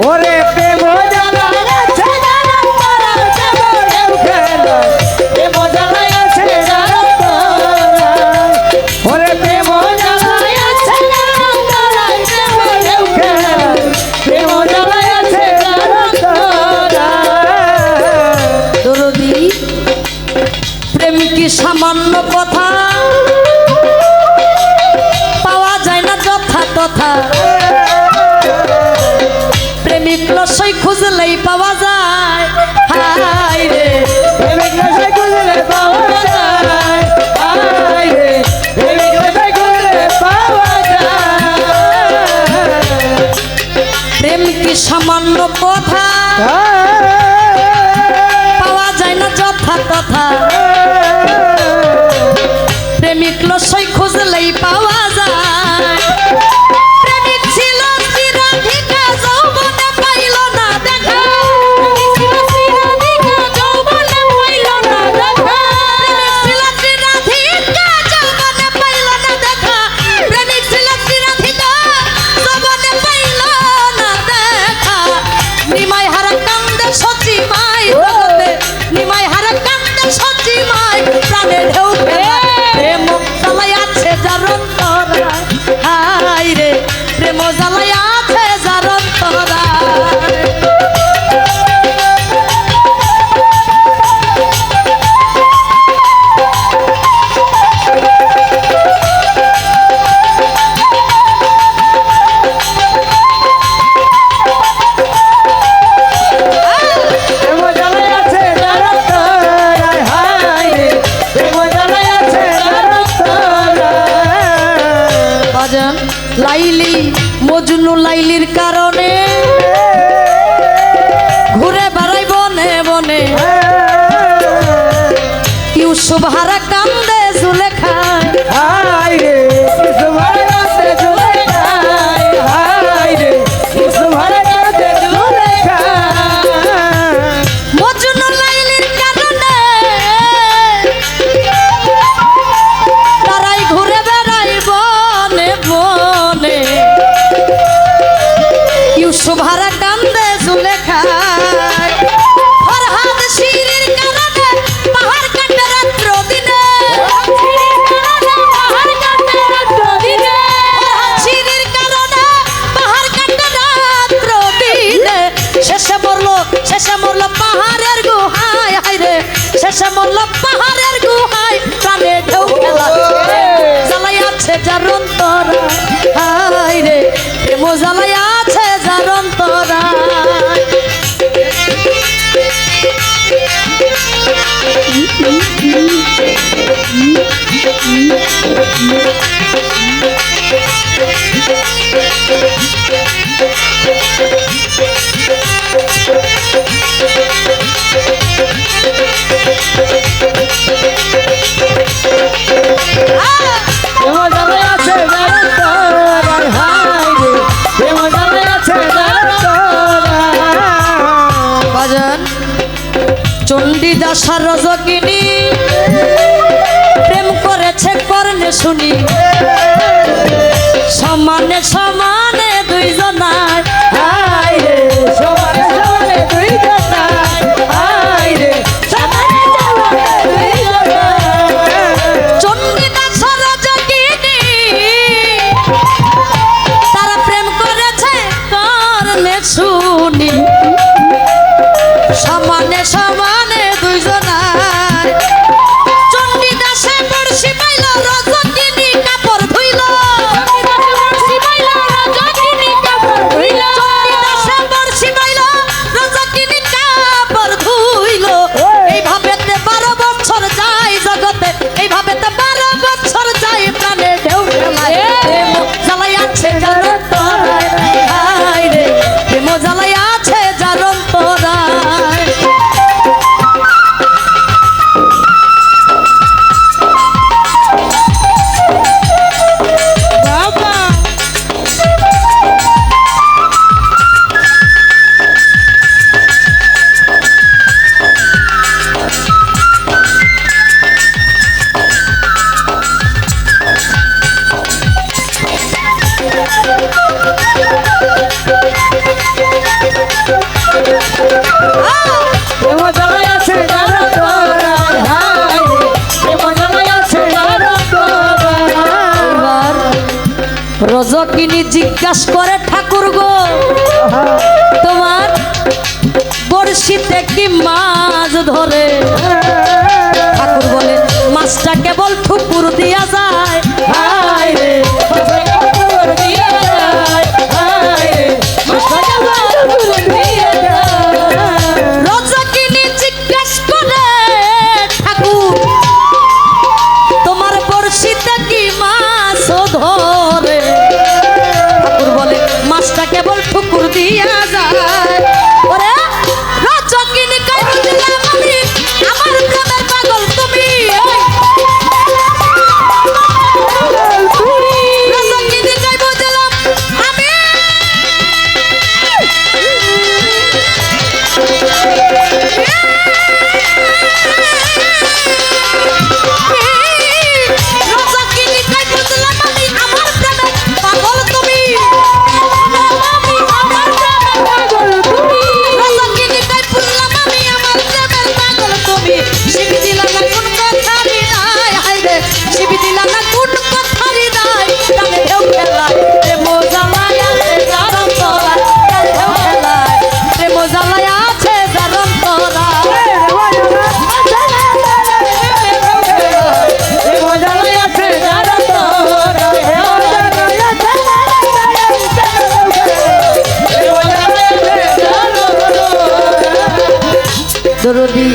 ওরে প্রেম জ্বালায় আছে জানো তোরা কেমন খেলা প্রেম জ্বালায় আছে জানো তোরা ওরে প্রেম জ্বালায় আছে জানো তোরা কেমন খেলা প্রেম জ্বালায় আছে জানো তোরা দরদি প্রেম কি সামান্য কথা পাওয়া যায় না যথা তথা প্রেমিক লসই খুঁজলেই পাওয়া যায় হায় রে প্রেমিক লসই খুঁজলে পাওয়া যায় হায় রে প্রেমিক লসই খুঁজলে পাওয়া যায় প্রেম কি সামান্য কথা পাওয়া যায় না যথা তথা প্রেমিক লসই খুঁজলেই পাওয়া যায় প্রেমিক ছিল চিরাধিকা যৌবনে পাইল না দেখা প্রেমিক ছিল চিরাধিকা যৌবনে পাইল না দেখা প্রেমিক ছিল চিরাধিকা যৌবনে পাইল না দেখা প্রেমিক ছিল চিরাধিকা যৌবনে পাইল না দেখা নিমাই হারা কান্দে সচি মাই জগতে নিমাই হারা কান্দে সচি মাই প্রাণে ঢেউ ফেলা প্রেম জ্বালাই আছে যার অন্তরা হায় রে প্রেম জ্বালাই আছে যার অন্তরা প্রেম জ্বালায় আছে জানো তোরা হায় রে প্রেম জ্বালায় আছে জানো তোরা বাজান লাইলি মজনু লাইলির কারণে ঘুরে বেড়াই বনে বনে ইউসুফ হারা কান্দে জুলেখায় হায় রে সুভারে কাছে ঝুলে যায় হায় রে সুভারে কাছে ঝুলে যায় মজনু লাইলির কারণে তারাই ঘুরে বেড়াই বনে বনে ইউসুফ হারা কান্দে জুলেখায় ফরহাদ শিরির কারণে পাহাড় কাটে রাত্র দিনে পাহাড় কাটে রাত্র দিনে ফরহাদ শিরির কারণে পাহাড় কাটে রাত্র দিনে শেষে মরলো পাহাড়ের গুহায় হায় রে শেষে মরলো পাহাড়ের গুহায় প্রাণে ঢেউ খেলা জ্বালাই আছে যার অন্তরা হায় রে প্রেম জ্বালাই আছে যার অন্তরা প্রেম জ্বালায় আছে জানো তোরা হায় রে প্রেম জ্বালায় আছে জানো তোরা বাজান চণ্ডীদাসার রজকিনী প্রেম করেছে কর্ণে শুনি সমানে সমানে দুইজনায় হায় রে সমানে সমানে দুই জনা হায় রে সমানে সমানে দুই জনা চণ্ডীদাসার রজকিনী তারা প্রেম করেছে কর্ণে শুনি সমানে সমানে দুইজনায় চণ্ডীদাসে বর্ষি পাইল রজকিনী কাপড় ধুইল চণ্ডীদাসে বর্ষি পাইল রজকিনী কাপড় ধুইল রজকিনী জিজ্ঞাসা করে ঠাকুর গো তোমার বড়শিতে কি মাছ ধরে? ঠাকুর বলে মাছটা কেবল ঠুকুর দিয়া যায়। হায় রে ঠাকুর দিয়া যায়, হায় রে ঠাকুর দিয়া যায়। রজকিনী জিজ্ঞাসা করে ঠাকুর তোমার বড়শিতে কি মাছ ধরে? ঠাকুর বলে মাছটা কেবল ঠুকুর দিয়া যায়। ওরে রজকিনী কই বুঝলাম আমি আমার প্রেমের পাগল তুমি। রজকিনী কই বুঝলাম আমি রজকিনী কই বুঝলাম আমি আমার প্রেমের পাগল তুমি। রজকিনী কই বুঝলাম আমি আমার প্রেমের পাগল তুমি। শিবি দিলা না কোন কথারি নাই, হায় রে শিবি দিলা না কোন কথারি নাই। প্রাণে ঢেউ খেলায় প্রেম জ্বালায় আছে জারম তোরা, প্রাণে ঢেউ খেলায় প্রেম জ্বালায় আছে জারম তোরা। দরদি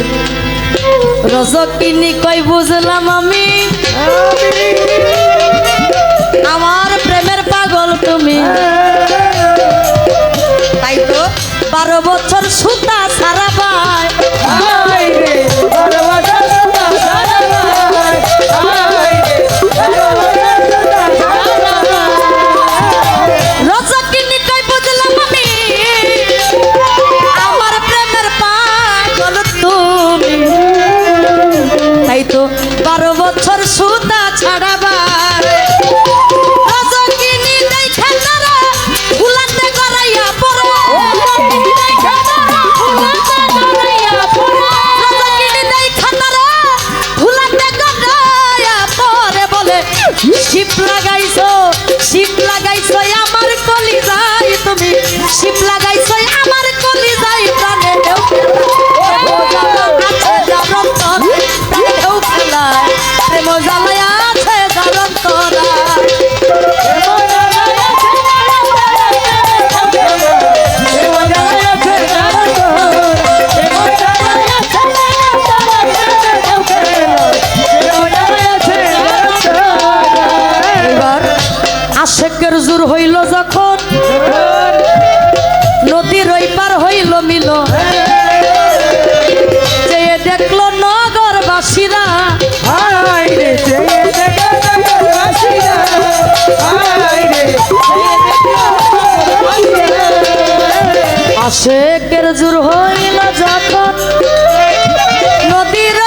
রজকিনী কই বুঝলাম আমি আমার প্রেমের পাগল তুমি। তাই তো 12 বছর সুতা সারা পায় রজকিনী কই বুঝলাম আমি আমার প্রেমের পাগল তুমি। তাই তো 12 বছর সুতা ছাড়াবার রজকিনী দেখা তারা ফুলাতে গড়াইয়া পড়ে। রজকিনী দেখা তারা ফুলাতে গড়াইয়া পড়ে বলে শিপ লাগাইছো আমার কলি যাই তুমি। শিপ লাগাইছো আমার কলি যাই প্রাণে ঢেউ আছে জারম তোরা, প্রাণে ঢেউ খেলায় প্রেম জ্বালায় আছে জারম তোরা। এবার আশেকের জোর হইল যখন নদীর ওই পার হইল মিল, চেয়ে দেখলো নগরবাসীরা আশেকের জোর হইল যখন নদীর